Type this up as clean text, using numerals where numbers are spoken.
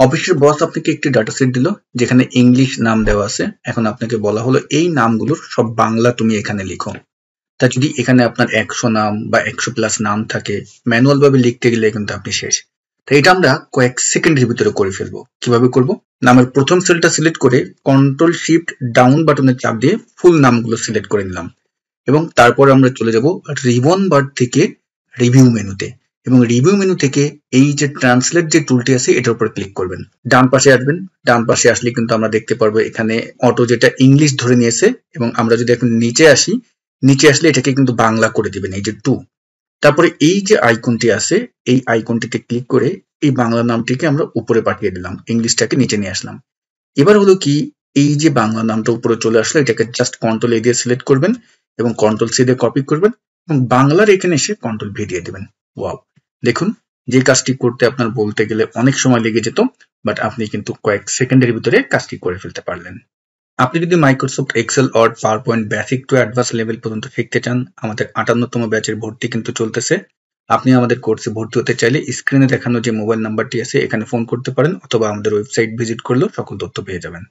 অফিসের বস আপনাকে একটি ডাটা সেট দিল যেখানে ইংলিশ নাম দেওয়া আছে। এখন আপনাকে বলা হলো এই নামগুলোর সব বাংলা তুমি এখানে লিখো। তা যদি এখানে আপনার 100 নাম বা 100 প্লাস নাম থাকে, ম্যানুয়াল ভাবে লিখতে গেলে কিন্তু আপনি শেষ। তো এটা আমরা কয়েক সেকেন্ডের ভিতরে করে ফেলবো। কিভাবে করব? নামের প্রথম সেলটা সিলেক্ট করে কন্ট্রোল শিফট ডাউন বাটনে চাপ দিয়ে ফুল নামগুলো সিলেক্ট করে নিলাম এবং তারপর আমরা চলে যাব রিবন বার থেকে রিভিউ মেনুতে এবং রিভিউ মেনু থেকে এই যে ট্রান্সলেট যে টুলটি আছে এটার উপর ক্লিক করবেন। ডান পাশে আসবেন। ডান পাশে আসলে কিন্তু আমরা দেখতে পারবো এখানে অটো যেটা ইংলিশ ধরে নিয়েছে এবং আমরা যদি এখন নিচে আসি, নিচে আসলে এটাকে কিন্তু বাংলা করে দিবেন, এই যে টু। তারপরে এই যে আইকনটি আছে এই আইকনটিতে ক্লিক করে এই বাংলা নামটিকে আমরা উপরে পাঠিয়ে দিলাম, ইংলিশটাকে নিচে নিয়ে আসলাম। এবার হলো কি, এই যে বাংলা নামটা উপরে চলে আসলো এটাকে জাস্ট কন্ট্রোল এ দিয়ে সিলেক্ট করবেন এবং কন্ট্রোল সি দিয়ে কপি করবেন এবং বাংলার এখানে এসে কন্ট্রোল ভি দিয়ে দেবেন। ওয়াও, দেখুন যে কাজটি করতে আপনার বলতে গেলে অনেক সময় লেগে যেত, বাট আপনি কিন্তু কয়েক সেকেন্ডের ভিতরে কাজটি করে ফেলতে পারলেন। আপনি যদি Microsoft Excel, Word, PowerPoint basic to advance level পর্যন্ত শিখতে চান, আমাদের 58তম ব্যাচের ভর্তি কিন্তু চলতেছে। আপনি আমাদের কোর্সে ভর্তি হতে চাইলে স্ক্রিনে দেখানো যে মোবাইল নাম্বারটি আছে এখানে ফোন করতে পারেন অথবা আমাদের ওয়েবসাইট ভিজিট করলেও সকল তথ্য পেয়ে যাবেন।